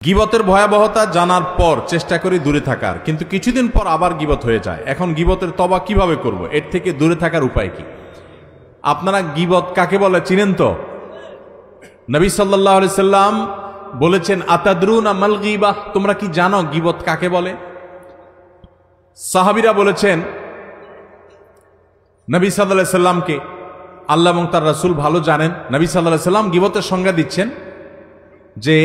গীবতের ভয়াবহতা জানার পর চেষ্টা করি দূরে থাকার, কিন্তু কিছুদিন পর আবার গীবত হয়ে যায়। এখন গীবতের তওবা কিভাবে করব? এর থেকে দূরে থাকার উপায় কি? আপনারা গীবত কাকে বলে চিনেন তো? নবী সাল্লাল্লাহু আলাইহি সাল্লাম বলেছেন, আতাদরুনা মাল গীবাহ, তোমরা কি জানো গীবত কাকে বলে? সাহাবীরা বলেছেন নবী সাল্লাল্লাহু আলাইহি সাল্লামকে, আল্লাহ এবং তার রাসূল ভালো জানেন। নবী সাল্লাল্লাহু আলাইহি সাল্লাম গীবতের সংজ্ঞা দিচ্ছেন যে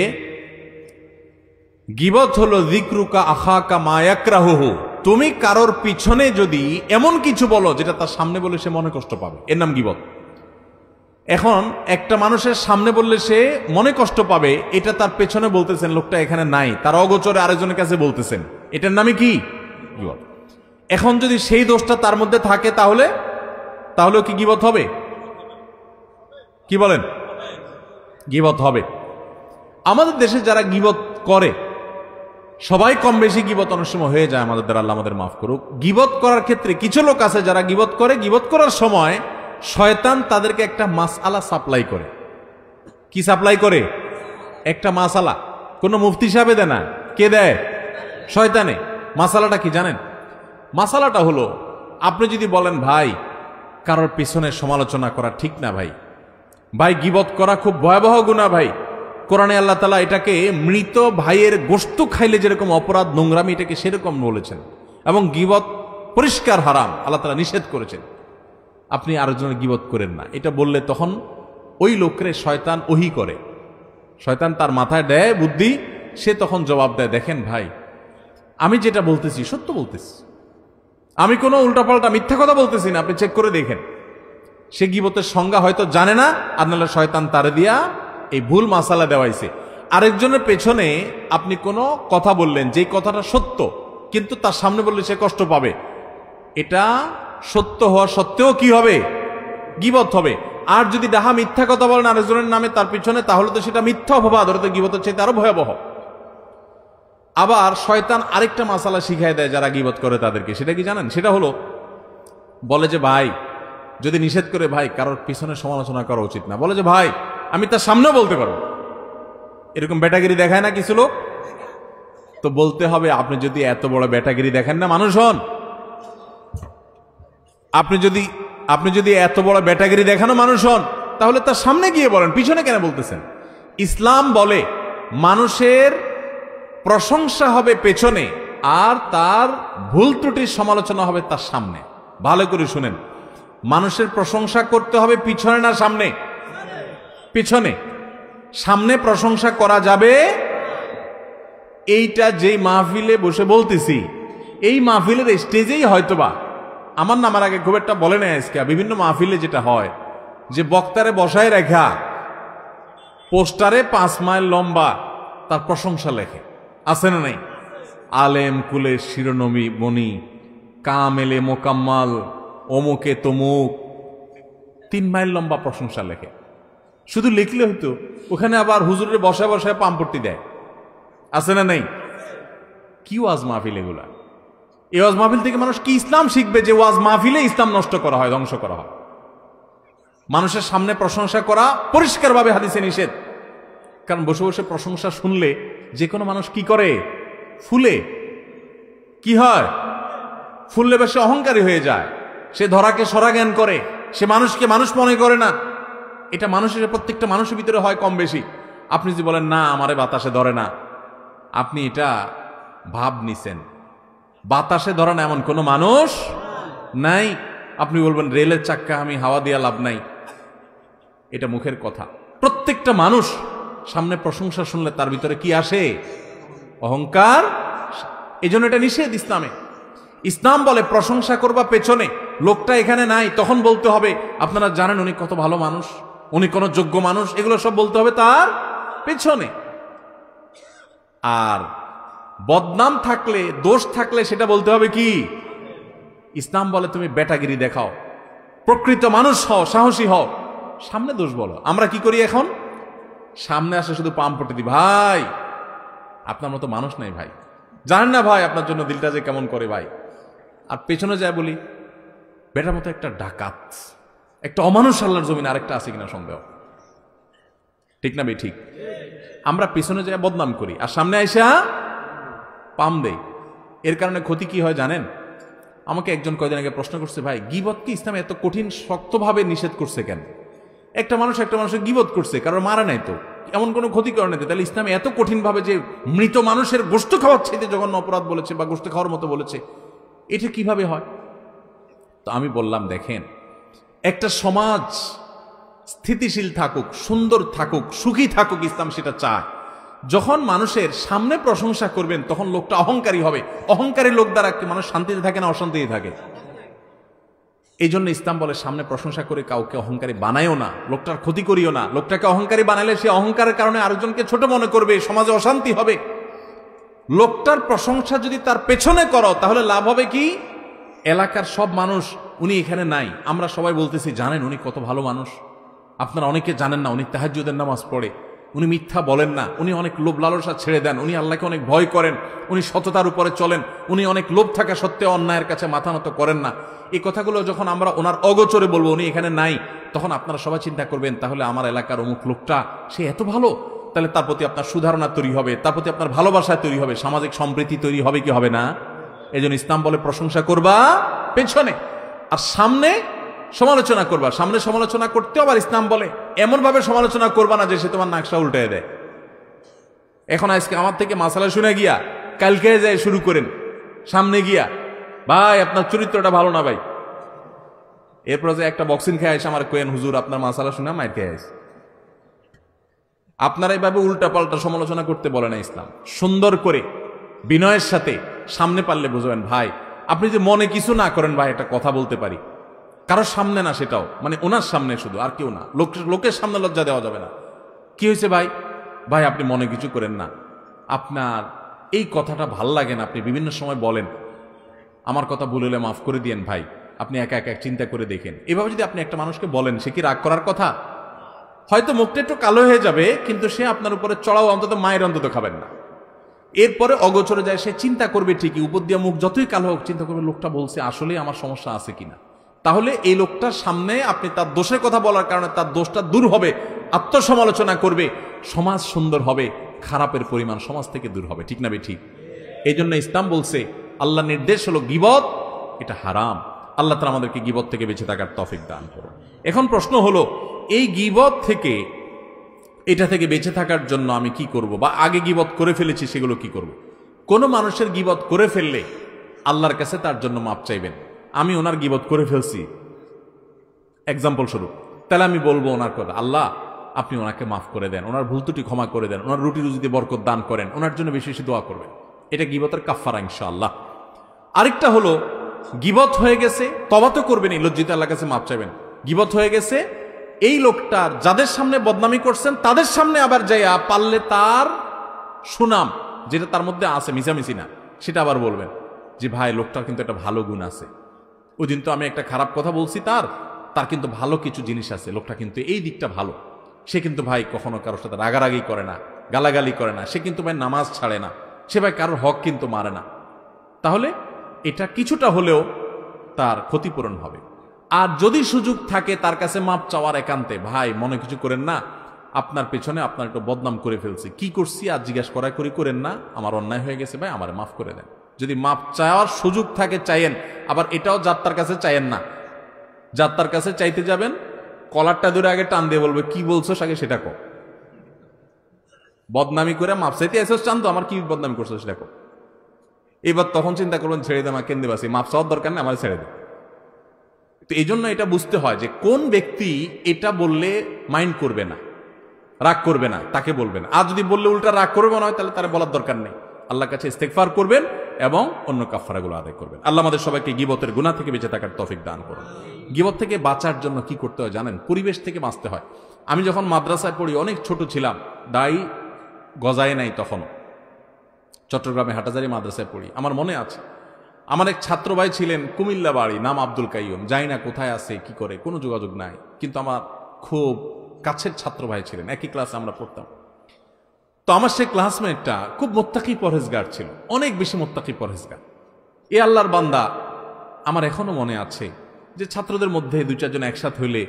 গীবত হলো যিকরুকা আখাকা মা ইয়াকরাহুহু, তুমি কারোর পিছনে যদি এমন কিছু বলো যেটা তার সামনে বলে সে মনে কষ্ট পাবে, এর নাম গীবত। এখন একটা মানুষের সামনে বললে সে মনে কষ্ট পাবে, এটা তার পেছনে বলতেছেন, লোকটা এখানে নাই, তার অগোচরে আরেকজনের কাছে বলতেছেন, এটার নামই কি? গীবত। এখন যদি সেই দোষটা তার মধ্যে থাকে তাহলেও কি গীবত হবে? কি বলেন? গীবত হবে। আমাদের দেশে যারা গীবত করে সবাই কম বেশি গীবত অনেক সময় হয়ে যায়, আমাদের দ্বারা আল্লাহ আমাদের মাফ করুক। গীবত করার ক্ষেত্রে কিছু লোক আছে যারা গীবত করে, গীবত করার সময় শয়তান তাদেরকে একটা মাসআলা সাপ্লাই করে। কি সাপ্লাই করে? একটা মাসআলা। কোন মুফতি সাহেবে দেয় না, কে দেয়? শয়তানে। মাসআলাটা কি জানেন? মাসআলাটা হলো, আপনি যদি বলেন ভাই কারোর পিছনে সমালোচনা করা ঠিক না ভাই, ভাই গীবত করা খুব ভয়াবহ গুনাহ ভাই, কোরআনে আল্লাহ তাআলা এটাকে মৃত ভাইয়ের গোশত খাইলে যেরকম অপরাধ, নোংরামি, এটাকে সেরকম বলেছেন, এবং গীবত পরিষ্কার হারাম, আল্লাহ তাআলা নিষেধ করেছেন। আপনি আরেকজনের গীবত করেন না, এটা বললে তখন ওই লোকরে শয়তান ওহী করে, শয়তান তার মাথায় দেয় বুদ্ধি, সে তখন জবাব দেয়, দেখেন ভাই আমি যেটা বলতেছি সত্য বলতেছি, আমি কোনো উল্টাপাল্টা মিথ্যা কথা বলতেছি না, আপনি চেক করে দেখেন। সে গীবতের সংজ্ঞা হয়তো জানে না, আর নাহলে শয়তান তারে দিয়া এই ভুল মাসালা দেওয়াইছে। আরেকজনের পেছনে আপনি কোনো কথা বললেন, যে কথাটা সত্য, কিন্তু তার সামনে বললে সে কষ্ট পাবে, এটা সত্য হওয়া সত্ত্বেও কি হবে? গীবত হবে। আর যদি ডাহা মিথ্যা কথা বলেন আরেকজনের নামে তার পিছনে, তাহলে তো সেটা মিথ্যা অপবাদ, ওটা তো গীবতের চাইতে আরো ভয়াবহ। আবার শয়তান আরেকটা মাসালা শিখায় দেয় যারা গীবত করে তাদেরকে, সেটা কি জানেন? সেটা হলো, বলে যে ভাই যদি নিষেধ করে ভাই কারোর পিছনে সমালোচনা করা উচিত না, বলে যে ভাই আমি তার সামনেও বলতে পারবো, এরকম বেটাগিরি দেখায় না কিছু লোক? তো বলতে হবে, আপনি যদি এত বড় বেটাগিরি দেখেন না মানুষ হন, আপনি যদি এত বড় বেটাগিরি দেখানো মানুষ হন, তাহলে তার সামনে গিয়ে বলেন, পিছনে কেন বলতেছেন? ইসলাম বলে মানুষের প্রশংসা হবে পেছনে, আর তার ভুল ত্রুটির সমালোচনা হবে তার সামনে। ভালো করে শুনেন, মানুষের প্রশংসা করতে হবে পিছনে না সামনে? পিছনে। সামনে প্রশংসা করা যাবে? এইটা যেই মাহফিলে বসে বলতেছি, এই মাহফিলের স্টেজেই হয়তোবা আমার নামার আগে খুব একটা বলে নেয় আজকে, বিভিন্ন মাহফিলে যেটা হয় যে বক্তারে বসায় রেখা পোস্টারে 5 মাইল লম্বা তার প্রশংসা লেখে, আছে না নাই? আলেম কুলের শিরোনবী মণি, কামেলে মোকাম্মাল, অমুকে তমুক, 3 মাইল লম্বা প্রশংসা লেখে। শুধু লিখলে হইতো, ওখানে আবার হুজুরের বসায় বসায় পাম্পটি দেয়, আছে না নাই? কি ওয়াজ মাহফিল এগুলা? এই ওয়াজ মাহফিল থেকে মানুষ কি ইসলাম শিখবে যে ওয়াজ মাহফিলে ইসলাম নষ্ট করা হয়, ধ্বংস করা হয়? মানুষের সামনে প্রশংসা করা পরিষ্কারভাবে হাদিসে নিষেধ। কারণ বসে বসে প্রশংসা শুনলে যে কোনো মানুষ কি করে? ফুলে। কি হয়? ফুললে বেশি অহংকারী হয়ে যায়, সে ধরাকে সরা জ্ঞান করে, সে মানুষকে মানুষ মনে করে না। এটা মানুষের, প্রত্যেকটা মানুষের ভিতরে হয় কম বেশি। আপনি যদি বলেন না আমারে বাতাসে ধরে না, আপনি এটা ভাব নিছেন, বাতাসে ধরে না এমন কোনো মানুষ নাই। আপনি বলবেন রেলের চাক্কা আমি হাওয়া দিয়া লাভ নাই, এটা মুখের কথা। প্রত্যেকটা মানুষ সামনে প্রশংসা শুনলে তার ভিতরে কি আসে? অহংকার। এই জন্য এটা নিষেধ ইসলামে। ইসলাম বলে প্রশংসা করবা পেছনে, লোকটা এখানে নাই, তখন বলতে হবে আপনারা জানেন উনি কত ভালো মানুষ, উনি কোন যোগ্য মানুষ, এগুলো সব বলতে হবে তার পেছনে। আর বদনাম থাকলে, দোষ থাকলে সেটা বলতে হবে কি? ইসলাম বলে তুমি বেটাগিরি দেখাও, প্রকৃত মানুষ হও, সাহসী হও, সামনে দোষ বলো। আমরা কি করি এখন? সামনে আসে শুধু পাম পটে দি, ভাই আপনার মতো মানুষ নাই ভাই, জানেন না ভাই আপনার জন্য দিলটা যে কেমন করে ভাই। আর পেছনে যায় বলি বেটার মতো একটা ডাকাত, একটা অমানুষ আল্লাহর জমিন আরেকটা আছে কিনা সন্দেহ। ঠিক না বে ঠিক? আমরা পিছনে যাই বদনাম করি আর সামনে আইসা পাম দেই। এর কারণে ক্ষতি কি হয় জানেন? আমাকে একজন কয়দিন আগে প্রশ্ন করছে, ভাই গীবত কি ইসলামে এত কঠিন শক্তভাবে নিষেধ করছে কেন? একটা মানুষের গীবত করছে, কারণ মারা নাই তো, এমন কোনো ক্ষতি করে নাই, তাহলে ইসলামে এত কঠিনভাবে যে মৃত মানুষের গোশত খাওয়ার চাইতে জঘন্য অপরাধ বলেছে বা গোশত খাওয়ার মতো বলেছে, এটা কিভাবে হয়? তো আমি বললাম, দেখেন, একটা সমাজ স্থিতিশীল থাকুক, সুন্দর থাকুক, সুখী থাকুক, ইসলাম সেটা চায়। যখন মানুষের সামনে প্রশংসা করবেন তখন লোকটা অহংকারী হবে। অহংকারী লোক দ্বারা মানুষ শান্তিতে থাকে না অশান্তিতে থাকে? এই জন্য ইসলাম বলে সামনে প্রশংসা করে কাউকে অহংকারী বানায়ও না, লোকটার ক্ষতি করিও না। লোকটাকে অহংকারী বানালে সে অহংকারের কারণে আরেকজনকে ছোট মনে করবে, সমাজে অশান্তি হবে। লোকটার প্রশংসা যদি তার পেছনে করো তাহলে লাভ হবে কি? এলাকার সব মানুষ, উনি এখানে নাই, আমরা সবাই বলতেছি, জানেন উনি কত ভালো মানুষ, আপনারা অনেকে জানেন না উনি তাহাজ্জুদের নামাজ পড়ে, উনি মিথ্যা বলেন না, উনি অনেক লোভ লালসা ছেড়ে দেন, উনি আল্লাহকে অনেক ভয় করেন, উনি সততার উপরে চলেন, উনি অনেক লোভ থাকা সত্ত্বেও অন্যায়ের কাছে মাথা নত করেন না। এই কথাগুলো যখন আমরা ওনার অগোচরে বলবো, উনি এখানে নাই, তখন আপনারা সবাই চিন্তা করবেন, তাহলে আমার এলাকার অমুক লোকটা সে এত ভালো, তাহলে তার প্রতি আপনার সুধারণা তৈরি হবে, তার প্রতি আপনার ভালোবাসা তৈরি হবে, সামাজিক সম্প্রীতি তৈরি হবে কি হবে না? এই জন্য ইসলাম বলে প্রশংসা করবা পেছনে, আর সামনে সমালোচনা করবা। সামনে সমালোচনা করতে আবার ইসলাম বলে এমন ভাবে সমালোচনা করবা না যে সে তোমার নাকশা উল্টে দেয়। এখন আজকে আমার থেকে মাসালা শুনে গিয়া কালকে যায় শুরু করেন, সামনে গিয়া ভাই আপনার চরিত্রটা ভালো না ভাই, এরপর যে একটা বক্সিং খেয়ে আসে আমার কোয়েন হুজুর আপনার মাসালা শুনে মাইর খেয়ে আসে। আপনারা এইভাবে উল্টা পাল্টা সমালোচনা করতে বলে না ইসলাম। সুন্দর করে বিনয়ের সাথে সামনে পারলে বুঝবেন, ভাই আপনি যে মনে কিছু না করেন, ভাই একটা কথা বলতে পারি, কারোর সামনে না, সেটাও মানে ওনার সামনে শুধু, আর কেউ না, লোকের সামনে লজ্জা দেওয়া যাবে না। কি হয়েছে ভাই? ভাই আপনি মনে কিছু করেন না, আপনার এই কথাটা ভাল লাগে না, আপনি বিভিন্ন সময় বলেন, আমার কথা ভুল হলে মাফ করে দিয়েন ভাই, আপনি একা একা চিন্তা করে দেখেন। এভাবে যদি আপনি একটা মানুষকে বলেন, সে কি রাগ করার কথা? হয়তো মুখটা একটু কালো হয়ে যাবে, কিন্তু সে আপনার উপরে চড়াও অন্তত মায়ের অন্তত খাবেন না। এরপরে অগোচরে যায় সে চিন্তা করবে ঠিকই, উপর দিয়ে মুখ যতই কালো হোক চিন্তা করবে লোকটা বলছে আসলেই আমার সমস্যা আছে কিনা। তাহলে এই লোকটার সামনে আপনি তার দোষের কথা বলার কারণে তার দোষটা দূর হবে, আত্মসমালোচনা করবে, সমাজ সুন্দর হবে, খারাপের পরিমাণ সমাজ থেকে দূর হবে। ঠিক না বে ঠিক? এই জন্য ইসলাম বলছে, আল্লাহ নির্দেশ হলো গীবত এটা হারাম। আল্লাহ তাআলা আমাদেরকে গীবত থেকে বেঁচে থাকার তৌফিক দান করুন। এখন প্রশ্ন হলো, এই গীবত থেকে, এটা থেকে বেঁচে থাকার জন্য আমি কি করব, বা আগে গীবত করে ফেলেছি সেগুলো কি করব? কোন মানুষের গীবত করে ফেললে আল্লাহর কাছে তার জন্য মাপ চাইবেন। আমি ওনার গীবত করে ফেলছি এক্সাম্পল স্বরূপ, তাহলে আমি বলবো ওনার কথা, আল্লাহ আপনি ওনাকে মাফ করে দেন, ওনার ভুল ত্রুটি ক্ষমা করে দেন, ওনার রুটি রুজিতে বরকত দান করেন, ওনার জন্য বেশি বেশি দোয়া করবেন। এটা গীবতের কাফফারা ইনশাআল্লাহ। আরেকটা হলো, গীবত হয়ে গেছে, তওবা তো করবেন, লজ্জিত আল্লাহর কাছে মাপ চাইবেন। গীবত হয়ে গেছে, এই লোকটার যাদের সামনে বদনামি করছেন তাদের সামনে আবার যাইয়া পারলে তার সুনাম যেটা তার মধ্যে আছে, মিশামিশি না, সেটা আবার বলবেন যে ভাই লোকটার কিন্তু একটা ভালো গুণ আছে, ওই দিন তো আমি একটা খারাপ কথা বলছি, তার কিন্তু ভালো কিছু জিনিস আছে, লোকটা কিন্তু এই দিকটা ভালো, সে কিন্তু ভাই কখনো কারোর সাথে রাগারাগি করে না, গালাগালি করে না, সে কিন্তু ভাই নামাজ ছাড়ে না, সে ভাই কারোর হক কিন্তু মারে না। তাহলে এটা কিছুটা হলেও তার ক্ষতিপূরণ হবে। আর যদি সুযোগ থাকে তার কাছে মাপ চাওয়ার একান্তে, ভাই মনে কিছু করেন না, আপনার পেছনে আপনার একটু বদনাম করে ফেলছি, কি করছি আর জিজ্ঞাসা করেন না, আমার অন্যায় হয়ে গেছে ভাই, আমার মাফ করে দেন। যদি মাপ চাওয়ার সুযোগ থাকে চাইয়েন। আবার এটাও যাত্রার কাছে চাইয়েন না, যাত্রার কাছে চাইতে যাবেন, কলারটা ধরে আগে টান দিয়ে বলবে কি বলছো আগে সেটা কো, বদনামি করে মাপ চাইতে এসেছ, চান তো আমার কি বদনামি করছো সেটা কো। এবার তখন চিন্তা করবেন ছেড়ে দে, মা কেন্দ্রে বাসি, মাপ চাওয়ার দরকার নেই, আমার ছেড়ে দে। তো এই জন্য এটা বুঝতে হয় যে কোন ব্যক্তি এটা বললে মাইন্ড করবে না, রাগ করবে না, তাকে বলবেন। আর যদি বললে উল্টা রাগ করবে না হয়, তাহলে তার বলার দরকার নেই, আল্লাহর কাছে ইস্তেগফার করবেন এবং অন্য কাফফারাগুলো আদায় করবেন। আল্লাহ আমাদের সবাইকে গীবতের গুনাহ থেকে বেঁচে থাকার তৌফিক দান করুন। গীবত থেকে বাঁচার জন্য কি করতে হয় জানেন? পরিবেশ থেকে বাঁচতে হয়। আমি যখন মাদ্রাসায় পড়ি, অনেক ছোট ছিলাম, দাড়ি গজায় নাই তখন, চট্টগ্রামে হাটাজারি মাদ্রাসায় পড়ি। আমার মনে আছে, আমার এক ছাত্র ভাই ছিলেন, কুমিল্লা বাড়ি, নাম আব্দুল কাইয়ুম, জানি না কোথায় আছে কি করে, কোনো যোগাযোগ নাই, কিন্তু আমার খুব কাছের ছাত্র ভাই ছিলেন, একই ক্লাসে আমরা পড়তাম। তো আমার সে ক্লাসমেটটা খুব মোত্তাকি পরহেজগার ছিল, অনেক বেশি মোত্তাকি পরহেজগার। এ আল্লাহর বান্দা, আমার এখনো মনে আছে যে ছাত্রদের মধ্যে দুই চারজন একসাথে হইলে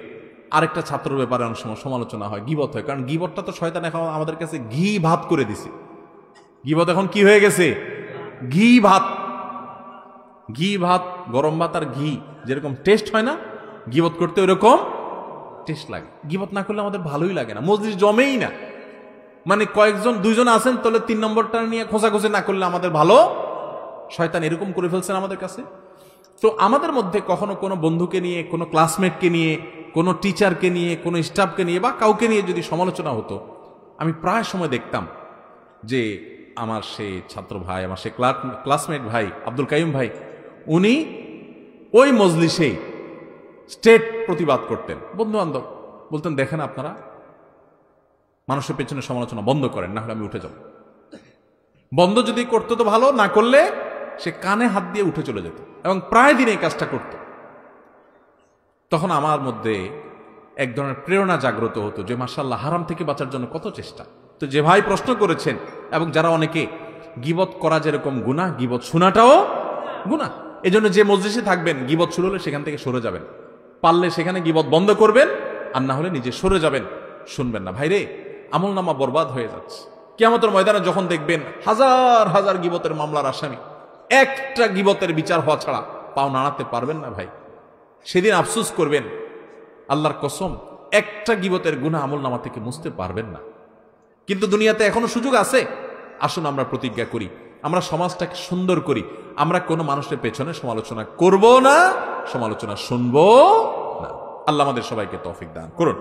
আরেকটা ছাত্রের ব্যাপারে অনেক সময় সমালোচনা হয়, গীবত হয়, কারণ গীবতটা তো শয়তান এখন আমাদের কাছে ঘি ভাত করে দিছে। গীবত এখন কি হয়ে গেছে? ঘি ভাত। ঘি ভাত, গরম ভাত আর ঘি যেরকম টেস্ট হয় না, গীবত করতে ওইরকম টেস্ট লাগে। গীবত না করলে আমাদের ভালোই লাগে না, মজলিস জমেই না। মানে কয়েকজন দুইজন আছেন, তাহলে 3 নম্বরটা নিয়ে খোঁজাখুঁজি না করলে আমাদের ভালো। শয়তান এরকম করে ফেলছেন আমাদের কাছে। তো আমাদের মধ্যে কখনো কোনো বন্ধুকে নিয়ে, কোনো ক্লাসমেটকে নিয়ে, কোনো টিচারকে নিয়ে, কোনো স্টাফকে নিয়ে বা কাউকে নিয়ে যদি সমালোচনা হতো, আমি প্রায় সময় দেখতাম যে আমার সে ছাত্র ভাই, আমার সে ক্লাসমেট ভাই আব্দুল কাইয়ুম ভাই, উনি ওই মজলিসেই স্টেট প্রতিবাদ করতেন। বন্ধু বান্ধব বলতেন, দেখেন আপনারা মানুষের পেছনে সমালোচনা বন্ধ করেন, না হলে আমি উঠে যাব। বন্ধ যদি করতো তো ভালো, না করলে সে কানে হাত দিয়ে উঠে চলে যেত, এবং প্রায় দিন এই কাজটা করত। তখন আমার মধ্যে এক ধরনের প্রেরণা জাগ্রত হতো যে মাশাআল্লাহ, হারাম থেকে বাঁচার জন্য কত চেষ্টা। তো যে ভাই প্রশ্ন করেছেন, এবং যারা অনেকে, গীবত করা যেরকম গুনাহ, গীবত শোনাটাও গুনাহ। এজন্য যে মজলিসে থাকবেন, গীবত শুরু হলে সেখান থেকে সরে যাবেন, পারলে সেখানে গীবত বন্ধ করবেন, আর না হলে নিজে সরে যাবেন, শুনবেন না। ভাইরে, আমল নামা বরবাদ হয়ে যাচ্ছে। কিয়ামতের ময়দানে যখন দেখবেন হাজার হাজার গীবতের মামলার আসামি, একটা গীবতের বিচার হওয়া ছাড়া পাও নাড়াতে পারবেন না ভাই, সেদিন আফসোস করবেন। আল্লাহর কসম, একটা গীবতের গুনাহ আমল নামা থেকে মুছতে পারবেন না। কিন্তু দুনিয়াতে এখনো সুযোগ আছে। আসুন আমরা প্রতিজ্ঞা করি, আমরা সমাজটাকে সুন্দর করি। আমরা কোনো মানুষের পেছনে সমালোচনা করব না, সমালোচনা শুনবো না। আল্লাহ আমাদের সবাইকে তৌফিক দান করুন।